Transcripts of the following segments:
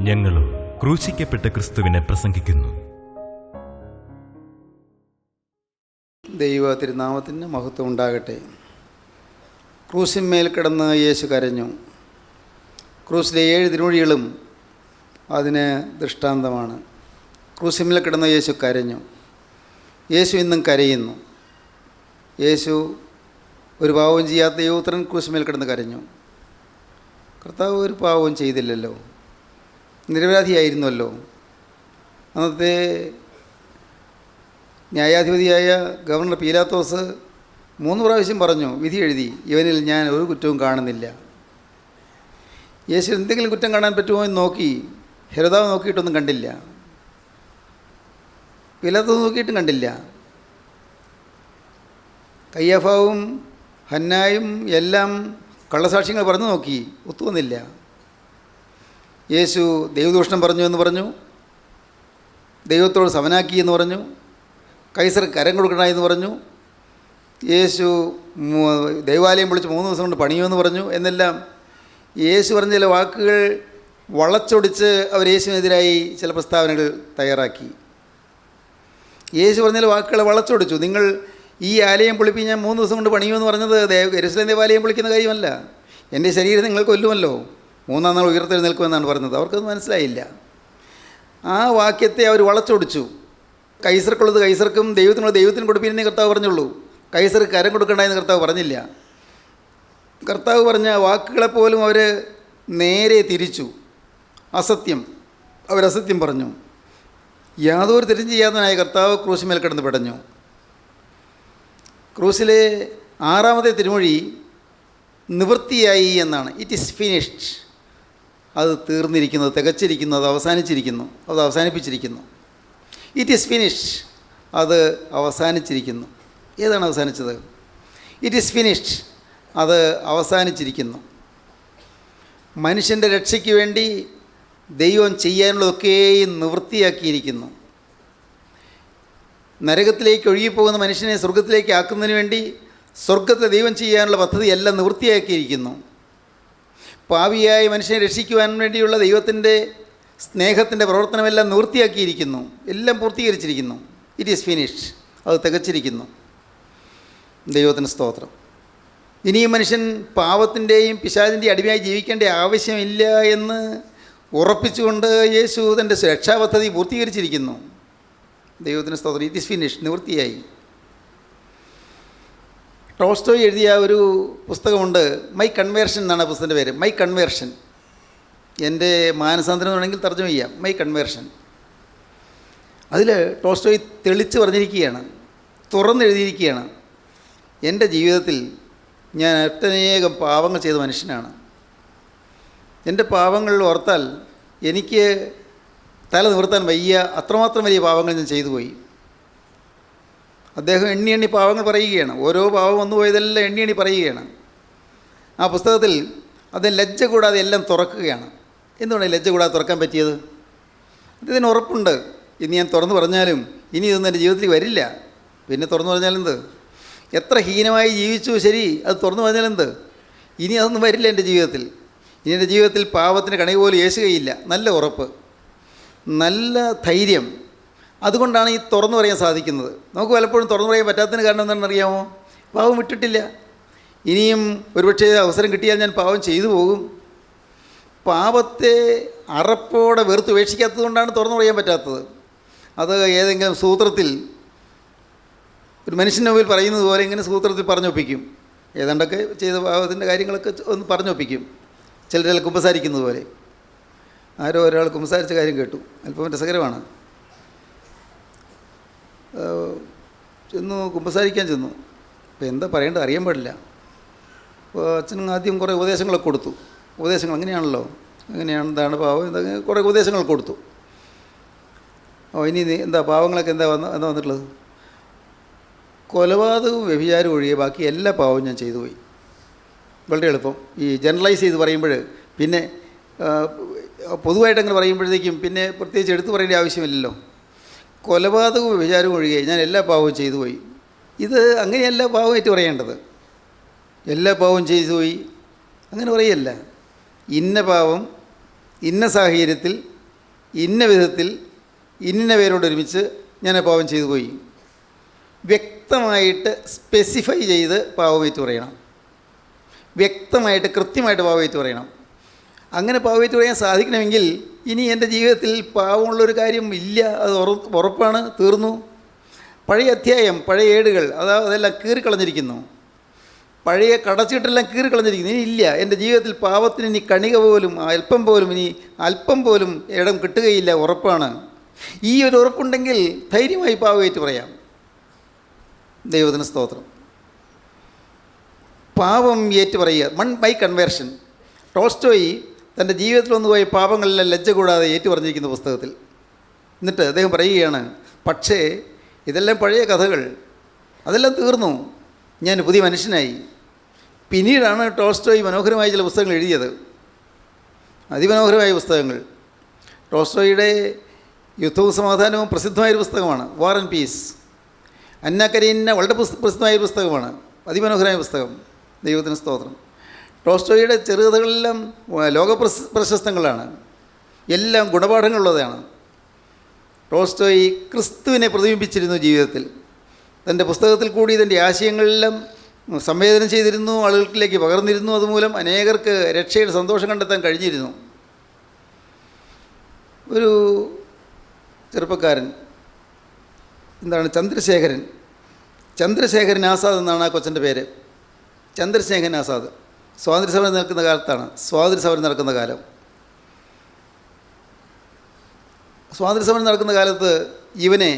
ഞങ്ങളും ക്രൂശിക്കപ്പെട്ട ക്രിസ്തുവിനെ പ്രസംഗിക്കുന്നു. ദൈവ തിരുനാമത്തിന് മഹത്വം ഉണ്ടാകട്ടെ. ക്രൂശിന്മേൽ കിടന്ന് യേശു കരഞ്ഞു. ക്രൂശിലെ 7 തിരുമൊഴികളും അതിന് ദൃഷ്ടാന്തമാണ്. ക്രൂശിന്മേൽ കിടന്ന് യേശു കരഞ്ഞു. യേശു ഇന്നും കരയുന്നു. യേശു ഒരു പാവവും ചെയ്യാത്ത യൗത്രൻ ക്രൂശിന്മേൽ കിടന്ന് കരഞ്ഞു. കർത്താവ് ഒരു പാവവും ചെയ്തില്ലല്ലോ, നിരപരാധിയായിരുന്നല്ലോ. അന്നത്തെ ന്യായാധിപതിയായ ഗവർണർ പീലാത്തോസ് 3 പ്രാവശ്യം പറഞ്ഞു, വിധി എഴുതി, ഇവനിൽ ഞാൻ ഒരു കുറ്റവും കാണുന്നില്ല. യേശു എന്തെങ്കിലും കുറ്റം കാണാൻ പറ്റുമോ എന്ന് നോക്കി. ഹെരോദാവ് നോക്കിയിട്ടൊന്നും കണ്ടില്ല, പീലാത്തോസ് നോക്കിയിട്ടും കണ്ടില്ല. കയ്യാഫാവും ഹന്നായും എല്ലാം കള്ളസാക്ഷ്യങ്ങൾ പറഞ്ഞു നോക്കി, ഒത്തുവന്നില്ല. യേശു ദൈവദൂഷണം പറഞ്ഞു എന്ന് പറഞ്ഞു, ദൈവത്തോട് സമനാക്കി എന്ന് പറഞ്ഞു, കൈസർ കരം കൊടുക്കണ എന്ന് പറഞ്ഞു, യേശു ദൈവാലയം വിളിച്ച് 3 ദിവസം കൊണ്ട് പണിയുമെന്ന് പറഞ്ഞു എന്നെല്ലാം യേശു പറഞ്ഞ ചില വാക്കുകൾ വളച്ചൊടിച്ച് അവർ യേശുവിനെതിരായി ചില പ്രസ്താവനകൾ തയ്യാറാക്കി. യേശു പറഞ്ഞ ചില വാക്കുകളെ വളച്ചൊടിച്ചു. നിങ്ങൾ ഈ ആലയം പൊളിപ്പി ഞാൻ 3 ദിവസം കൊണ്ട് പണിയുമെന്ന് പറഞ്ഞത് യെരൂശലേം ദേവാലയം പൊളിക്കുന്ന കാര്യമല്ല, എൻ്റെ ശരീരം നിങ്ങൾ കൊല്ലുമല്ലോ, 3-ാം നാൾ ഉയർത്തെഴുന്നേൽക്കുമെന്നാണ് പറഞ്ഞത്. അവർക്കത് മനസ്സിലായില്ല. ആ വാക്യത്തെ അവർ വളച്ചൊടിച്ചു. കൈസർക്കുള്ളത് കൈസർക്കും ദൈവത്തിനുള്ളത് ദൈവത്തിന് കൊടുപ്പിനെ കർത്താവ് പറഞ്ഞുള്ളൂ. കൈസർക്ക് കരം കൊടുക്കണ്ടെന്ന് കർത്താവ് പറഞ്ഞില്ല. കർത്താവ് പറഞ്ഞ വാക്കുകളെപ്പോലും അവർ നേരെ തിരിച്ചു. അവരസത്യം പറഞ്ഞു. യാതൊരു തെറ്റും ചെയ്യാത്തവനായ കർത്താവ് ക്രൂശിന്മേൽ കിടന്ന് പിടഞ്ഞു. ക്രൂശിലെ 6-ാമത്തെ തിരുമൊഴി നിവൃത്തിയായി എന്നാണ്. It is finished. അത് തീർന്നിരിക്കുന്നു, തികച്ചിരിക്കുന്നു, അത് അവസാനിച്ചിരിക്കുന്നു, അത് അവസാനിപ്പിച്ചിരിക്കുന്നു. ഇറ്റ് ഈസ് ഫിനിഷ്ഡ്, അത് അവസാനിച്ചിരിക്കുന്നു. ഏതാണ് അവസാനിച്ചത്? ഇറ്റ് ഈസ് ഫിനിഷ്ഡ്, അത് അവസാനിച്ചിരിക്കുന്നു. മനുഷ്യൻ്റെ രക്ഷയ്ക്ക് വേണ്ടി ദൈവം ചെയ്യാനുള്ളതൊക്കെയും നിവൃത്തിയാക്കിയിരിക്കുന്നു. നരകത്തിലേക്ക് ഒഴുകിപ്പോകുന്ന മനുഷ്യനെ സ്വർഗത്തിലേക്ക് ആക്കുന്നതിന് വേണ്ടി സ്വർഗത്തെ ദൈവം ചെയ്യാനുള്ള പദ്ധതി എല്ലാം നിവൃത്തിയാക്കിയിരിക്കുന്നു. പാപിയായ മനുഷ്യനെ രക്ഷിക്കുവാൻ വേണ്ടിയുള്ള ദൈവത്തിൻ്റെ സ്നേഹത്തിൻ്റെ പ്രവർത്തനമെല്ലാം നിവൃത്തിയാക്കിയിരിക്കുന്നു. എല്ലാം പൂർത്തീകരിച്ചിരിക്കുന്നു. ഇറ്റ് ഈസ് ഫിനിഷ്ഡ്, അത് തികച്ചിരിക്കുന്നു. ദൈവത്തിന് സ്തോത്രം. ഇനിയും മനുഷ്യൻ പാപത്തിൻ്റെയും പിശാചിൻ്റെയും അടിമയായി ജീവിക്കേണ്ട ആവശ്യമില്ല എന്ന് ഉറപ്പിച്ചുകൊണ്ട് യേശു തൻ്റെ രക്ഷാപദ്ധതി പൂർത്തീകരിച്ചിരിക്കുന്നു. ദൈവത്തിന് സ്തോത്രം. ഇറ്റ് ഈസ് ഫിനിഷ്ഡ്, നിവൃത്തിയായി. ടോൾസ്റ്റോയ് എഴുതിയ ഒരു പുസ്തകമുണ്ട്, മൈ കൺവേർഷൻ എന്നാണ് പുസ്തകത്തിൻ്റെ പേര്. മൈ കൺവേർഷൻ, എൻ്റെ മാനസാന്തരം എന്നുണ്ടെങ്കിൽ തർജ്ജമ ചെയ്യാം, മൈ കൺവേർഷൻ. അതിൽ ടോൾസ്റ്റോയ് തെളിച്ച് പറഞ്ഞിരിക്കുകയാണ്, തുറന്നെഴുതിയിരിക്കുകയാണ്, എൻ്റെ ജീവിതത്തിൽ ഞാൻ ഒട്ടനേകം പാപങ്ങൾ ചെയ്ത മനുഷ്യനാണ്. എൻ്റെ പാപങ്ങൾ ഓർത്താൽ എനിക്ക് തല നിവർത്താൻ വയ്യ, അത്രമാത്രം വലിയ പാപങ്ങൾ ഞാൻ ചെയ്തു പോയി. അദ്ദേഹം എണ്ണി പാവങ്ങൾ പറയുകയാണ്. ഓരോ പാവം വന്നു പോയതെല്ലാം എണ്ണി പറയുകയാണ്. ആ പുസ്തകത്തിൽ അദ്ദേഹം ലജ്ജ കൂടാതെ എല്ലാം തുറക്കുകയാണ്. എന്തുകൊണ്ടാണ് ലജ്ജ കൂടാതെ തുറക്കാൻ പറ്റിയത്? അദ്ദേഹത്തിന് ഉറപ്പുണ്ട്, ഇനി ഞാൻ തുറന്നു പറഞ്ഞാലും ഇനി ഇതൊന്നും എൻ്റെ ജീവിതത്തിൽ വരില്ല. പിന്നെ തുറന്നു പറഞ്ഞാലെന്ത്? എത്ര ഹീനമായി ജീവിച്ചു ശരി, അത് തുറന്നു പറഞ്ഞാലെന്ത്? ഇനി അതൊന്നും വരില്ല എൻ്റെ ജീവിതത്തിൽ. ഇനി എൻ്റെ ജീവിതത്തിൽ പാവത്തിന് കണി പോലും യേശുകയില്ല. നല്ല ഉറപ്പ്, നല്ല ധൈര്യം. അതുകൊണ്ടാണ് ഈ തുറന്നു പറയാൻ സാധിക്കുന്നത്. നമുക്ക് പലപ്പോഴും തുറന്നു പറയാൻ പറ്റാത്തതിന് കാരണം എന്താണെന്ന് അറിയാമോ? പാവം വിട്ടിട്ടില്ല. ഇനിയും ഒരുപക്ഷെ അവസരം കിട്ടിയാൽ ഞാൻ പാവം ചെയ്തു പോകും. പാപത്തെ അറപ്പോടെ വെറുത്തുപേക്ഷിക്കാത്തത് കൊണ്ടാണ് തുറന്നു പറയാൻ പറ്റാത്തത്. അത് ഏതെങ്കിലും സൂത്രത്തിൽ ഒരു മനുഷ്യൻ്റെ മുമ്പിൽ പറയുന്നത് പോലെ ഇങ്ങനെ സൂത്രത്തിൽ പറഞ്ഞൊപ്പിക്കും. ഏതാണ്ടൊക്കെ ചെയ്ത പാവത്തിൻ്റെ കാര്യങ്ങളൊക്കെ ഒന്ന് പറഞ്ഞൊപ്പിക്കും. ചിലരെല്ലാം കുമ്പസാരിക്കുന്നത് പോലെ. ആരോ ഒരാൾ കുമ്പസാരിച്ച കാര്യം കേട്ടു, അല്പം രസകരമാണ്. കുമ്പസാരിക്കാൻ ചെന്നു. അപ്പോൾ എന്താ പറയേണ്ടത് അറിയാൻ പാടില്ല. അപ്പോൾ അച്ഛനും ആദ്യം കുറേ ഉപദേശങ്ങളൊക്കെ കൊടുത്തു. ഉപദേശങ്ങൾ അങ്ങനെയാണല്ലോ, അങ്ങനെയാണ്, എന്താണ് പാവം, എന്തൊക്കെ കുറേ ഉപദേശങ്ങൾ കൊടുത്തു. ഇനി എന്താ പാവങ്ങളൊക്കെ എന്താ വന്നിട്ടുള്ളത്? കൊലപാതകവും വ്യഭിചാരവും ഒഴികെ ബാക്കി എല്ലാ പാവവും ഞാൻ ചെയ്തു പോയി. വളരെ എളുപ്പം. ഈ ജനറലൈസ് ചെയ്ത് പറയുമ്പോൾ പിന്നെ പൊതുവായിട്ടങ്ങനെ പറയുമ്പോഴത്തേക്കും പിന്നെ പ്രത്യേകിച്ച് എടുത്തു പറയേണ്ട ആവശ്യമില്ലല്ലോ. കൊലപാതകവും വ്യഭിചാരവും ഒഴികെ ഞാൻ എല്ലാ പാവവും ചെയ്തു പോയി. ഇത് അങ്ങനെയല്ല പാവമായിട്ട് പറയേണ്ടത്. എല്ലാ പാവവും ചെയ്തു പോയി അങ്ങനെ പറയല്ല. ഇന്ന പാവം ഇന്ന സാഹചര്യത്തിൽ ഇന്ന വിധത്തിൽ ഇന്ന പേരോടൊരുമിച്ച് ഞാൻ പാപം ചെയ്തു പോയി. വ്യക്തമായിട്ട് സ്പെസിഫൈ ചെയ്ത് പാവമേറ്റ് പറയണം. വ്യക്തമായിട്ട് കൃത്യമായിട്ട് പാവമേറ്റ് പറയണം. അങ്ങനെ പാവമേറ്റ് പറയാൻ സാധിക്കണമെങ്കിൽ ഇനി എൻ്റെ ജീവിതത്തിൽ പാവമുള്ളൊരു കാര്യം ഇല്ല, അത് ഉറപ്പാണ്, തീർന്നു. പഴയ അധ്യായം, പഴയ ഏടുകൾ അതെല്ലാം കീറിക്കളഞ്ഞിരിക്കുന്നു. പഴയ കടച്ചിട്ടെല്ലാം കീറിക്കളഞ്ഞിരിക്കുന്നു. ഇനി ഇല്ല, എൻ്റെ ജീവിതത്തിൽ പാവത്തിന് ഇനി കണിക പോലും ഇനി അല്പം പോലും ഇടം കിട്ടുകയില്ല, ഉറപ്പാണ്. ഈ ഒരു ഉറപ്പുണ്ടെങ്കിൽ ധൈര്യമായി പാവമേറ്റ് പറയാം. ദൈവത്തിന് സ്തോത്രം. പാപം ഏറ്റു പറയുക, ബൈ കൺവേർഷൻ. ടോൾസ്റ്റോയി തൻ്റെ ജീവിതത്തിൽ വന്നുപോയ പാപങ്ങളെല്ലാം ലജ്ജ കൂടാതെ ഏറ്റു പറഞ്ഞിരിക്കുന്ന പുസ്തകത്തിൽ. എന്നിട്ട് അദ്ദേഹം പറയുകയാണ്, പക്ഷേ ഇതെല്ലാം പഴയ കഥകൾ, അതെല്ലാം തീർന്നു, ഞാൻ പുതിയ മനുഷ്യനായി. പിന്നീടാണ് ടോൾസ്റ്റോയി മനോഹരമായ ചില പുസ്തകങ്ങൾ എഴുതിയത്, അതിമനോഹരമായ പുസ്തകങ്ങൾ. ടോൾസ്റ്റോയിയുടെ യുദ്ധവും സമാധാനവും പ്രസിദ്ധമായൊരു പുസ്തകമാണ്, വാർ ആൻഡ് പീസ്. അന്ന കരീന വളരെ പ്രസിദ്ധമായ പുസ്തകമാണ്, അതിമനോഹരമായ പുസ്തകം. ദൈവത്തിന് സ്തോത്രം. ടോൾസ്റ്റോയിയുടെ ചെറുകഥകളെല്ലാം ലോകപ്രശസ്തങ്ങളാണ്, എല്ലാം ഗുണപാഠങ്ങളുള്ളതാണ്. ടോൾസ്റ്റോയി ക്രിസ്തുവിനെ പ്രതിബിംബിച്ചിരുന്നു ജീവിതത്തിൽ. തൻ്റെ പുസ്തകത്തിൽ കൂടി തൻ്റെ ആശയങ്ങളെല്ലാം സംവേദനം ചെയ്തിരുന്നു, ആളുകളിലേക്ക് പകർന്നിരുന്നു. അതുമൂലം അനേകർക്ക് രക്ഷയുടെ സന്തോഷം കണ്ടെത്താൻ കഴിഞ്ഞിരുന്നു. ഒരു ചെറുപ്പക്കാരൻ, ചന്ദ്രശേഖരൻ ആസാദ് എന്നാണ് ആ കൊച്ചൻ്റെ പേര്. ചന്ദ്രശേഖരൻ ആസാദ്. സ്വാതന്ത്ര്യസമരം നടക്കുന്ന കാലത്താണ്, സ്വാതന്ത്ര്യസമരം നടക്കുന്ന കാലം. സ്വാതന്ത്ര്യസമരം നടക്കുന്ന കാലത്ത് ഇവനെ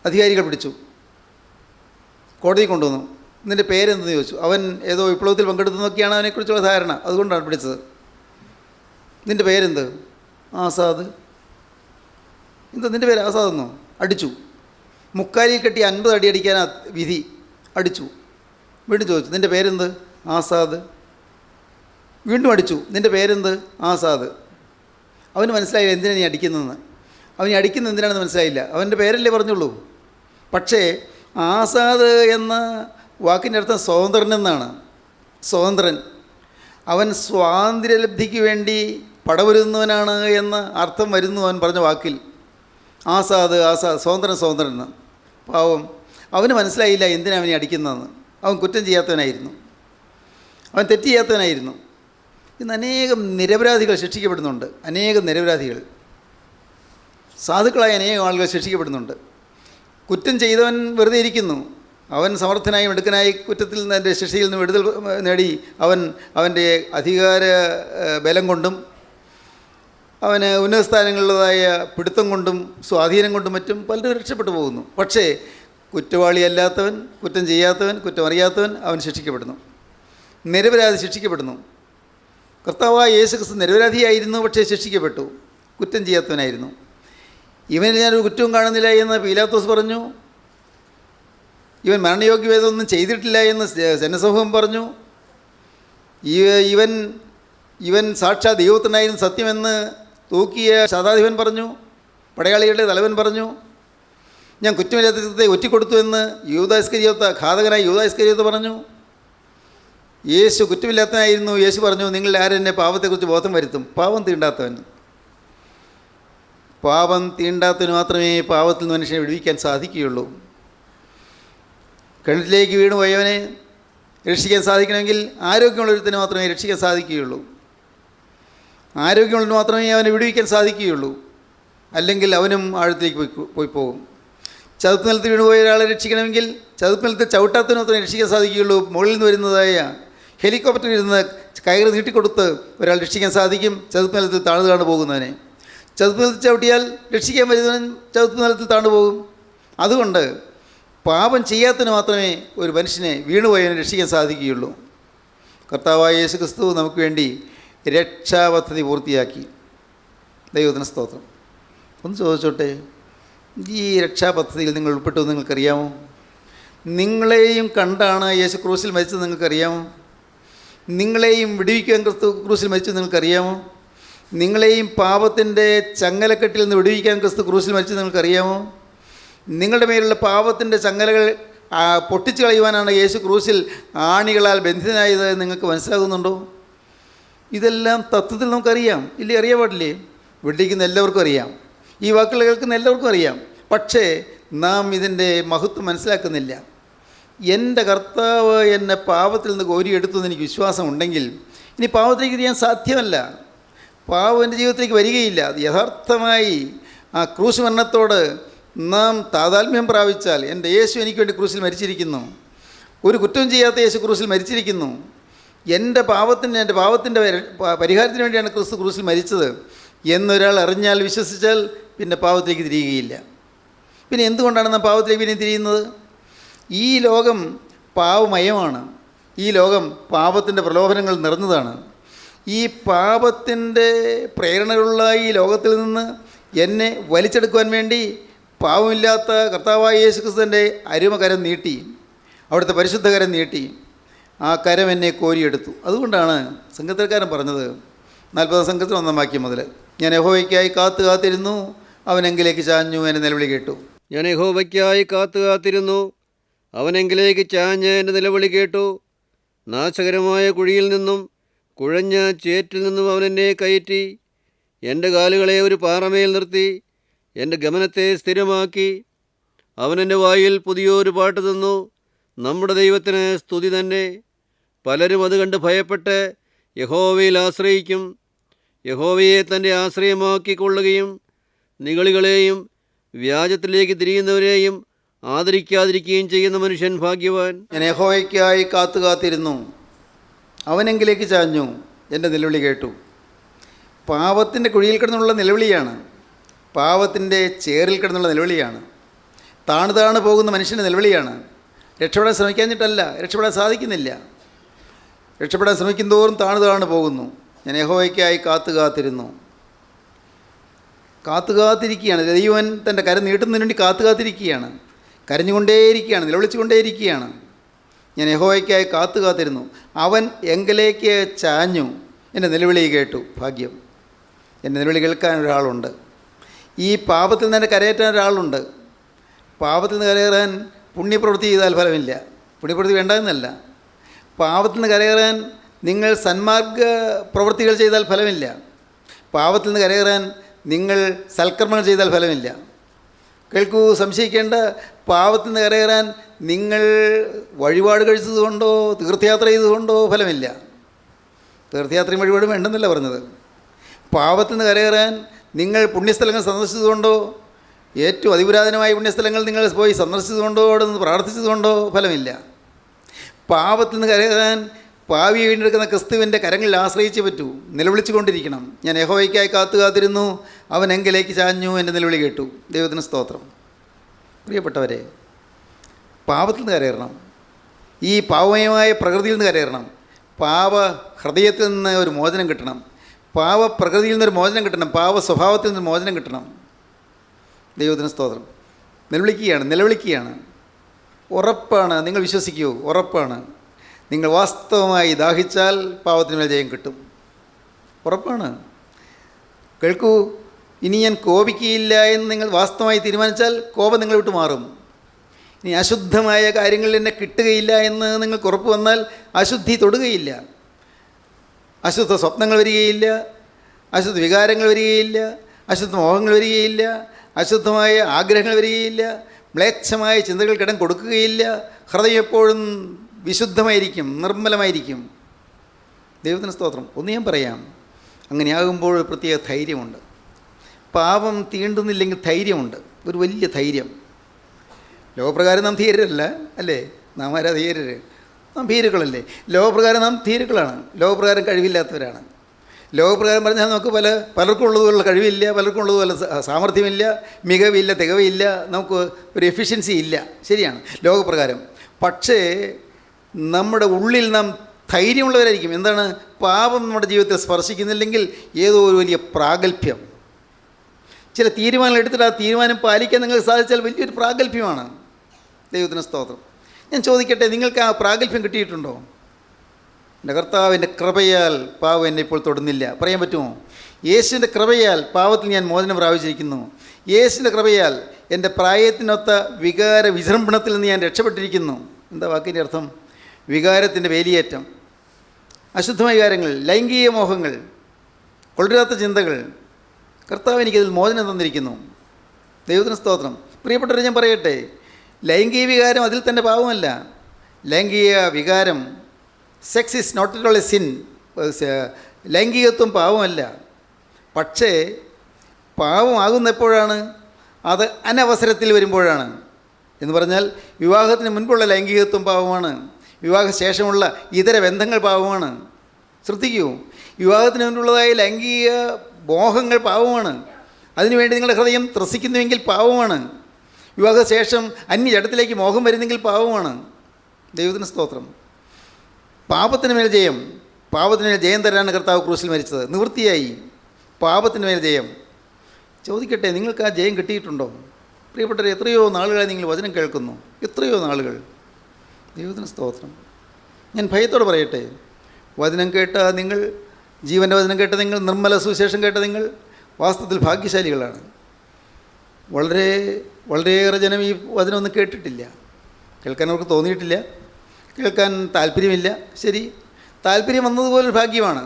അധികാരികൾ പിടിച്ചു, കോടതി കൊണ്ടുവന്നു. നിൻ്റെ പേരെന്തെന്ന് ചോദിച്ചു. അവൻ ഏതോ വിപ്ലവത്തിൽ പങ്കെടുത്തെന്നൊക്കെയാണ് അവനെക്കുറിച്ചുള്ള ധാരണ, അതുകൊണ്ടാണ് പിടിച്ചത്. നിൻ്റെ പേരെന്ത്? ആസാദ്. എന്താ നിൻ്റെ പേര് ആസാദെന്നോ? അടിച്ചു. മുക്കാലിൽ കെട്ടി 50 അടി അടിക്കാനാ വിധി. അടിച്ചു. വീണ്ടും ചോദിച്ചു, നിൻ്റെ പേരെന്ത്? ആസാദ്. വീണ്ടും അടിച്ചു. നിൻ്റെ പേരെന്ത്? ആസാദ്. അവന് മനസ്സിലായില്ല എന്തിനാണ് നീ അടിക്കുന്നതെന്ന്. അവന് അടിക്കുന്നത് എന്തിനാണെന്ന് മനസ്സിലായില്ല. അവൻ്റെ പേരല്ലേ പറഞ്ഞുള്ളൂ. പക്ഷേ ആസാദ് എന്ന വാക്കിൻ്റെ അർത്ഥം സ്വതന്ത്രൻ എന്നാണ്. സ്വതന്ത്രൻ. അവൻ സ്വാതന്ത്ര്യലബ്ധിക്ക് വേണ്ടി പടവരുന്നവനാണ് എന്ന അർത്ഥം വരുന്നു അവൻ പറഞ്ഞ വാക്കിൽ. ആസാദ് സ്വതന്ത്രൻ എന്ന്. പാവം, അവന് മനസ്സിലായില്ല എന്തിനാണ് അവനെ അടിക്കുന്നതെന്ന്. അവൻ കുറ്റം ചെയ്യാത്തവനായിരുന്നു, അവൻ തെറ്റ് ചെയ്യാത്തവനായിരുന്നു. ഇന്ന് അനേകം നിരപരാധികൾ ശിക്ഷിക്കപ്പെടുന്നുണ്ട്. അനേകം നിരപരാധികൾ, സാധുക്കളായ അനേകം ആളുകൾ ശിക്ഷിക്കപ്പെടുന്നുണ്ട്. കുറ്റം ചെയ്തവൻ വെറുതെ ഇരിക്കുന്നു. അവൻ സമർത്ഥനായും എടുക്കനായി കുറ്റത്തിൽ നിന്ന് എൻ്റെ ശിക്ഷയിൽ നിന്ന് വിടുതൽ നേടി അവൻ്റെ അധികാര ബലം കൊണ്ടും അവന് ഉന്നത സ്ഥാനങ്ങളിലുള്ളതായ പിടുത്തം കൊണ്ടും സ്വാധീനം കൊണ്ടും മറ്റും പലരും രക്ഷപ്പെട്ടു പോകുന്നു. പക്ഷേ കുറ്റവാളിയല്ലാത്തവൻ, കുറ്റം ചെയ്യാത്തവൻ, കുറ്റം അറിയാത്തവൻ അവൻ ശിക്ഷിക്കപ്പെടുന്നു. നിരപരാധി ശിക്ഷിക്കപ്പെടുന്നു. കർത്താവായ യേശുക്രിസ്തു നിരപരാധിയായിരുന്നു, പക്ഷേ ശിക്ഷിക്കപ്പെട്ടു. കുറ്റം ചെയ്യാത്തവനായിരുന്നു. ഇവനിൽ ഞാനൊരു കുറ്റവും കാണുന്നില്ല എന്ന് പീലാത്തോസ് പറഞ്ഞു. ഇവൻ മരണയോഗ്യവേദമൊന്നും ചെയ്തിട്ടില്ല എന്ന് ജനസമൂഹം പറഞ്ഞു. ഇവൻ സാക്ഷാത് ദൈവത്തിനായിരുന്നു സത്യമെന്ന് തൂക്കിയ ശതാധിപൻ പറഞ്ഞു. പടയാളികളുടെ തലവൻ പറഞ്ഞു. ഞാൻ കുറ്റമില്ലാത്ത ഒറ്റിക്കൊടുത്തു എന്ന് ഘാതകനായ യൂദാ പറഞ്ഞു. യേശു കുറ്റമില്ലാത്തവനായിരുന്നു. യേശു പറഞ്ഞു, നിങ്ങൾ ആരെന്നെ പാപത്തെക്കുറിച്ച് ബോധം വരുത്തും? പാപം തീണ്ടാത്തവന് മാത്രമേ പാപത്തിൽ നിന്ന് മനുഷ്യനെ വിടുവിക്കാൻ സാധിക്കുകയുള്ളൂ. കിണറ്റിലേക്ക് വീണു പോയവനെ രക്ഷിക്കാൻ സാധിക്കണമെങ്കിൽ ആരോഗ്യമുള്ളൊരുത്തിന് മാത്രമേ രക്ഷിക്കാൻ സാധിക്കുകയുള്ളൂ. ആരോഗ്യമുള്ളവന് മാത്രമേ അവനെ വിടുവിക്കാൻ സാധിക്കുകയുള്ളൂ. അല്ലെങ്കിൽ അവനും ആഴത്തിലേക്ക് പോയി പോകും. ചതുപ്പ് നിലത്ത് വീണുപോയ ഒരാളെ രക്ഷിക്കണമെങ്കിൽ ചതുപ്പ് നിലത്ത് ചവിട്ടാത്തതിന് മാത്രമേ രക്ഷിക്കാൻ സാധിക്കുകയുള്ളൂ. മുകളിൽ നിന്ന് വരുന്നതായ ഹെലികോപ്റ്ററിൽ ഇരുന്ന് കയറ് നീട്ടിക്കൊടുത്ത് ഒരാൾ രക്ഷിക്കാൻ സാധിക്കും ചതുപ്പ് നിലത്തിൽ താഴ്ന്നു പോകുന്നവനെ. ചതുപ്പ് നിലത്ത് ചവിട്ടിയാൽ രക്ഷിക്കാൻ വരുന്നവൻ ചതുപ്പ് നിലത്തിൽ താഴ്ന്നു പോകും. അതുകൊണ്ട് പാപം ചെയ്യാത്തതിന് മാത്രമേ ഒരു മനുഷ്യനെ വീണുപോയവനെ രക്ഷിക്കാൻ സാധിക്കുകയുള്ളൂ. കർത്താവായ യേശുക്രിസ്തു നമുക്ക് വേണ്ടി രക്ഷാപദ്ധതി പൂർത്തിയാക്കി. ദൈവത്തിന് സ്തോത്രം. ഒന്ന് ചോദിച്ചോട്ടെ, ഈ രക്ഷാപദ്ധതിയിൽ നിങ്ങൾ ഉൾപ്പെട്ടു നിങ്ങൾക്കറിയാമോ? നിങ്ങളെയും കണ്ടാണ് യേശു ക്രൂശിൽ മരിച്ചത് നിങ്ങൾക്കറിയാമോ? നിങ്ങളെയും വിടുവിക്കാൻ ക്രിസ്തു ക്രൂശിൽ മരിച്ചത് നിങ്ങൾക്കറിയാമോ? നിങ്ങളെയും പാപത്തിൻ്റെ ചങ്ങലക്കെട്ടിൽ നിന്ന് വിടുവിക്കാൻ ക്രിസ്തു ക്രൂശിൽ മരിച്ചത് നിങ്ങൾക്കറിയാമോ? നിങ്ങളുടെ മേലുള്ള പാപത്തിൻ്റെ ചങ്ങലകൾ പൊട്ടിച്ചു കളയുവാനാണ് യേശു ക്രൂശിൽ ആണികളാൽ ബന്ധിതനായത് നിങ്ങൾക്ക് മനസ്സിലാകുന്നുണ്ടോ? ഇതെല്ലാം തത്വത്തിൽ നമുക്കറിയാം, ഇല്ലേ? അറിയാൻ പാടില്ലേ? വീട്ടിലിരിക്കുന്ന എല്ലാവർക്കും അറിയാം, ഈ വാക്കുകൾ കേൾക്കുന്ന എല്ലാവർക്കും അറിയാം. പക്ഷേ നാം ഇതിൻ്റെ മഹത്വം മനസ്സിലാക്കുന്നില്ല. എൻ്റെ കർത്താവ് എന്നെ പാപത്തിൽ നിന്ന് കോരിയെടുത്തു എന്ന് എനിക്ക് വിശ്വാസമുണ്ടെങ്കിൽ ഇനി പാപത്തിലേക്ക് തിരിയാൻ സാധ്യമല്ല. പാപം എൻ്റെ ജീവിതത്തിലേക്ക് വരികയില്ല. അത് യഥാർത്ഥമായി ആ ക്രൂശ് മരണത്തോട് നാം താതാത്മ്യം പ്രാപിച്ചാൽ, എൻ്റെ യേശു എനിക്ക് വേണ്ടി ക്രൂശിൽ മരിച്ചിരിക്കുന്നു, ഒരു കുറ്റവും ചെയ്യാത്ത യേശു ക്രൂശിൽ മരിച്ചിരിക്കുന്നു, എൻ്റെ പാപത്തിൻ്റെ പരിഹാരത്തിന് വേണ്ടിയാണ് ക്രിസ്തു ക്രൂശിൽ മരിച്ചത് എന്നൊരാൾ അറിഞ്ഞാൽ, വിശ്വസിച്ചാൽ പിന്നെ പാപത്തിലേക്ക് തിരിയുകയില്ല. പിന്നെ എന്തുകൊണ്ടാണ് നാം പാപത്തിലേക്ക് പിന്നെ തിരിയുന്നത്? ഈ ലോകം പാപമയമാണ്. ഈ ലോകം പാപത്തിൻ്റെ പ്രലോഭനങ്ങൾ നിറഞ്ഞതാണ്. ഈ പാപത്തിൻ്റെ പ്രേരണകളുള്ള ഈ ലോകത്തിൽ നിന്ന് എന്നെ വലിച്ചെടുക്കുവാൻ വേണ്ടി പാവമില്ലാത്ത കർത്താവായ യേശു ക്രിസ്തുവിൻ്റെ അരുമകരം നീട്ടി, അവിടുത്തെ പരിശുദ്ധ കരം നീട്ടി, ആ കരം എന്നെ കോരിയെടുത്തു. അതുകൊണ്ടാണ് സംഘത്തിൽക്കാരൻ പറഞ്ഞത് 40 സംഘത്തിൽ 1 വാക്യം മുതൽ, ഞാൻ യഹോവയ്ക്കായി കാത്തിരുന്നു, അവനെങ്കിലേക്ക് ചാഞ്ഞു, എൻ്റെ നിലവിളി കേട്ടു. ഞാൻ യഹോവയ്ക്കായി കാത്തിരുന്നു, അവനെങ്കിലേക്ക് ചാഞ്ഞ് എൻ്റെ നിലവിളി കേട്ടു. നാശകരമായ കുഴിയിൽ നിന്നും കുഴഞ്ഞ ചേറ്റിൽ നിന്നും അവൻ എന്നെ കയറ്റി. എൻ്റെ കാലുകളെ ഒരു പാറമേൽ നിർത്തി എൻ്റെ ഗമനത്തെ സ്ഥിരമാക്കി. അവൻ എൻ്റെ വായിൽ പുതിയൊരു പാട്ട് തന്നു, നമ്മുടെ ദൈവത്തിന് സ്തുതി തന്നെ. പലരും അത് കണ്ട് ഭയപ്പെട്ട് യഹോവയിൽ ആശ്രയിക്കും. യഹോവയെ തൻ്റെ ആശ്രയമാക്കിക്കൊള്ളുകയും നിഗളികളെയും വ്യാജത്തിലേക്ക് തിരിയുന്നവരെയും ആദരിക്കാതിരിക്കുകയും ചെയ്യുന്ന മനുഷ്യൻ ഭാഗ്യവാൻ. ഞാൻ യഹോവയ്ക്കായി കാത്തിരുന്നു, അവനെങ്കിലേക്ക് ചാഞ്ഞു, എൻ്റെ നിലവിളി കേട്ടു. പാപത്തിൻ്റെ കുഴിയിൽ കിടന്നുള്ള നിലവിളിയാണ്, പാപത്തിൻ്റെ ചേറിൽ കിടന്നുള്ള നിലവിളിയാണ്, താണു പോകുന്ന മനുഷ്യൻ്റെ നിലവിളിയാണ്. രക്ഷപ്പെടാൻ ശ്രമിക്കാഞ്ഞിട്ടല്ല, രക്ഷപ്പെടാൻ സാധിക്കുന്നില്ല. രക്ഷപ്പെടാൻ ശ്രമിക്കും തോറും താണു പോകുന്നു. ഞാൻ യഹോവയ്ക്കായി കാത്തിരുന്നു. കാത്തിരിക്കുകയാണ്. ദൈവൻ തൻ്റെ കരം നീട്ടുന്നതിന് വേണ്ടി കാത്തിരിക്കുകയാണ്. കരഞ്ഞുകൊണ്ടേയിരിക്കുകയാണ്, നിലവിളിച്ചുകൊണ്ടേയിരിക്കുകയാണ്. ഞാൻ യഹോവയ്ക്കായി കാത്തിരുന്നു, അവൻ എങ്കിലേക്ക് ചാഞ്ഞു, എൻ്റെ നിലവിളി കേട്ടു. ഭാഗ്യം, എൻ്റെ നിലവിളി കേൾക്കാൻ ഒരാളുണ്ട്. ഈ പാപത്തിൽ നിന്ന് കരയേറ്റാൻ ഒരാളുണ്ട്. പാപത്തിൽ നിന്ന് കരകയറാൻ പുണ്യപ്രവൃത്തി ചെയ്താൽ ഫലമില്ല. പുണ്യപ്രവൃത്തി വേണ്ടതെന്നല്ല, പാപത്തിൽ നിന്ന് കരകയറാൻ നിങ്ങൾ സന്മാർഗ പ്രവൃത്തികൾ ചെയ്താൽ ഫലമില്ല. പാപത്തിൽ നിന്ന് കരകയറാൻ നിങ്ങൾ സൽക്കർമ്മങ്ങൾ ചെയ്താൽ ഫലമില്ല. കേൾക്കൂ, സംശയിക്കേണ്ട. പാപത്തിൽ നിന്ന് കരകയറാൻ നിങ്ങൾ വഴിപാട് കഴിച്ചതുകൊണ്ടോ തീർത്ഥയാത്ര ചെയ്തുകൊണ്ടോ ഫലമില്ല. തീർത്ഥയാത്രയും വഴിപാടും വേണ്ടെന്നല്ല പറഞ്ഞത്. പാപത്തിൽ നിന്ന് കരകയറാൻ നിങ്ങൾ പുണ്യസ്ഥലങ്ങൾ സന്ദർശിച്ചതുകൊണ്ടോ, ഏറ്റവും അതിപുരാതനമായ പുണ്യസ്ഥലങ്ങൾ നിങ്ങൾ പോയി സന്ദർശിച്ചതുകൊണ്ടോ, അവിടെ നിന്ന് പ്രാർത്ഥിച്ചതുകൊണ്ടോ ഫലമില്ല. പാപത്തിൽ നിന്ന് കരകയറാൻ പാവിയെ വീണ്ടെടുക്കുന്ന ക്രിസ്തുവിൻ്റെ കരങ്ങളിൽ ആശ്രയിച്ചേ പറ്റൂ. നിലവിളിച്ചു കൊണ്ടിരിക്കണം. ഞാൻ യഹോവയ്ക്കായി കാത്തിരുന്നു, അവൻ എങ്കിലേക്ക് ചാഞ്ഞു, എൻ്റെ നിലവിളി കേട്ടു. ദൈവത്തിന് സ്തോത്രം. പ്രിയപ്പെട്ടവരെ, പാപത്തിൽ നിന്ന് കരകയറണം. ഈ പാവമയമായ പ്രകൃതിയിൽ നിന്ന് കരകയറണം. പാപ ഹൃദയത്തിൽ നിന്ന് ഒരു മോചനം കിട്ടണം. പാവപ്രകൃതിയിൽ നിന്നൊരു മോചനം കിട്ടണം. പാവ സ്വഭാവത്തിൽ നിന്ന് മോചനം കിട്ടണം. ദൈവത്തിന് സ്തോത്രം. നിലവിളിക്കുകയാണ്. ഉറപ്പാണ്. നിങ്ങൾ വിശ്വസിക്കൂ, ഉറപ്പാണ്. നിങ്ങൾ വാസ്തവമായി ദാഹിച്ചാൽ പാപത്തിന് മേൽ ജയം കിട്ടും. ഉറപ്പാണ്. കേൾക്കൂ, ഇനി ഞാൻ കോപിക്കുകയില്ല എന്ന് നിങ്ങൾ വാസ്തവമായി തീരുമാനിച്ചാൽ കോപം നിങ്ങൾ വിട്ട് മാറും. ഇനി അശുദ്ധമായ കാര്യങ്ങളിൽ എന്നെ കിട്ടുകയില്ല എന്ന് നിങ്ങൾക്ക് ഉറപ്പ് വന്നാൽ അശുദ്ധി തൊടുകയില്ല. അശുദ്ധ സ്വപ്നങ്ങൾ വരികയില്ല, അശുദ്ധ വികാരങ്ങൾ വരികയില്ല, അശുദ്ധ മോഹങ്ങൾ വരികയില്ല, അശുദ്ധമായ ആഗ്രഹങ്ങൾ വരികയില്ല, മ്ലേച്ഛമായ ചിന്തകൾക്ക് ഇടം കൊടുക്കുകയില്ല. ഹൃദയം എപ്പോഴും വിശുദ്ധമായിരിക്കും, നിർമ്മലമായിരിക്കും. ദൈവത്തിന് സ്തോത്രം. ഒന്ന് ഞാൻ പറയാം, അങ്ങനെയാകുമ്പോൾ ഒരു പ്രത്യേക ധൈര്യമുണ്ട്. പാപം തീണ്ടുന്നില്ലെങ്കിൽ ധൈര്യമുണ്ട്, ഒരു വലിയ ധൈര്യം. ലോകപ്രകാരം നാം ധീരരല്ല, അല്ലേ? നാം ആരാ ധീരര്? നാം ഭീരുക്കളല്ലേ? ലോകപ്രകാരം നാം ധീരുക്കളാണ്. ലോകപ്രകാരം കഴിവില്ലാത്തവരാണ്. ലോകപ്രകാരം പറഞ്ഞാൽ നമുക്ക് പലർക്കും ഉള്ളതുപോലുള്ള കഴിവില്ല, പലർക്കും ഉള്ളതുപോലെ സാമർഥ്യമില്ല, മികവില്ല, തികവില്ല, നമുക്ക് ഒരു എഫിഷ്യൻസി ഇല്ല. ശരിയാണ് ലോകപ്രകാരം. പക്ഷേ നമ്മുടെ ഉള്ളിൽ നാം ധൈര്യമുള്ളവരായിരിക്കും. എന്താണ്? പാപം നമ്മുടെ ജീവിതത്തിൽ സ്പർശിക്കുന്നില്ലെങ്കിൽ ഏതോ ഒരു വലിയ പ്രാഗൽഭ്യം, ചില തീരുമാനങ്ങൾ എടുത്തിട്ട് ആ തീരുമാനം പാലിക്കാൻ നിങ്ങൾക്ക് സാധിച്ചാൽ വലിയൊരു പ്രാഗൽഭ്യമാണ്. ദൈവത്തിന് സ്തോത്രം. ഞാൻ ചോദിക്കട്ടെ, നിങ്ങൾക്ക് ആ പ്രാഗൽഭ്യം കിട്ടിയിട്ടുണ്ടോ? എൻ്റെ കർത്താവിൻ്റെ കൃപയാൽ പാവം എന്നെ ഇപ്പോൾ തൊടുന്നില്ല പറയാൻ പറ്റുമോ? യേശുവിൻ്റെ കൃപയാൽ പാവത്തിൽ ഞാൻ മോചനം പ്രാപിച്ചിരിക്കുന്നു. യേശുവിൻ്റെ കൃപയാൽ എൻ്റെ പ്രായത്തിനൊത്ത വികാര വിജൃംഭണത്തിൽ നിന്ന് ഞാൻ രക്ഷപ്പെട്ടിരിക്കുന്നു. എന്താ വാക്കിൻ്റെ അർത്ഥം? വികാരത്തിൻ്റെ വേലിയേറ്റം, അശുദ്ധമായ വികാരങ്ങൾ, ലൈംഗിക മോഹങ്ങൾ, കൊള്ളരാത്ത ചിന്തകൾ, കർത്താവ് എനിക്കതിൽ മോചനം തന്നിരിക്കുന്നു. ദൈവത്തിന് സ്തോത്രം. പ്രിയപ്പെട്ടവരെ, ഞാൻ പറയട്ടെ, ലൈംഗിക വികാരം അതിൽ തന്നെ പാവമല്ല. ലൈംഗിക വികാരം, sex is not at all a sin. ലൈംഗികത്വം പാവമല്ല. പക്ഷേ പാവമാകുന്ന എപ്പോഴാണ്? അത് അനവസരത്തിൽ വരുമ്പോഴാണ്. എന്ന് പറഞ്ഞാൽ വിവാഹത്തിന് മുൻപുള്ള ലൈംഗികത്വം പാവമാണ്, വിവാഹശേഷമുള്ള ഇതര ബന്ധങ്ങൾ പാവമാണ്. ശ്രദ്ധിക്കൂ, വിവാഹത്തിന് മുൻപുള്ളതായ ലൈംഗിക മോഹങ്ങൾ പാവമാണ്. അതിനുവേണ്ടി നിങ്ങളുടെ ഹൃദയം ത്രസിക്കുന്നുവെങ്കിൽ പാവമാണ്. വിവാഹശേഷം അന്യജടത്തിലേക്ക് മോഹം വരുന്നെങ്കിൽ പാവമാണ്. ദൈവത്തിന് സ്തോത്രം. പാപത്തിന് മേൽ ജയം, പാപത്തിന് മേൽ ജയം തരാനാണ് കർത്താവ് ക്രൂശിൽ മരിച്ചത്. നിവൃത്തിയായി. പാപത്തിന് മേൽ ജയം. ചോദിക്കട്ടെ, നിങ്ങൾക്ക് ആ ജയം കിട്ടിയിട്ടുണ്ടോ? പ്രിയപ്പെട്ടവരെ, എത്രയോ നാളുകളായി നിങ്ങൾ വചനം കേൾക്കുന്നു, എത്രയോ നാളുകൾ. ദൈവത്തിന് സ്തോത്രം. ഞാൻ ഭയത്തോടെ പറയട്ടെ, വചനം കേട്ട നിങ്ങൾ, ജീവൻ്റെ വചനം കേട്ട നിങ്ങൾ, നിർമ്മല സുവിശേഷം കേട്ട നിങ്ങൾ വാസ്തവത്തിൽ ഭാഗ്യശാലികളാണ്. വളരെയേറെ ജനം ഈ വചനമൊന്നും കേട്ടിട്ടില്ല. കേൾക്കാൻ അവർക്ക് തോന്നിയിട്ടില്ല, കേൾക്കാൻ താല്പര്യമില്ല. ശരി, താല്പര്യം വന്നതുപോലൊരു ഭാഗ്യമാണ്.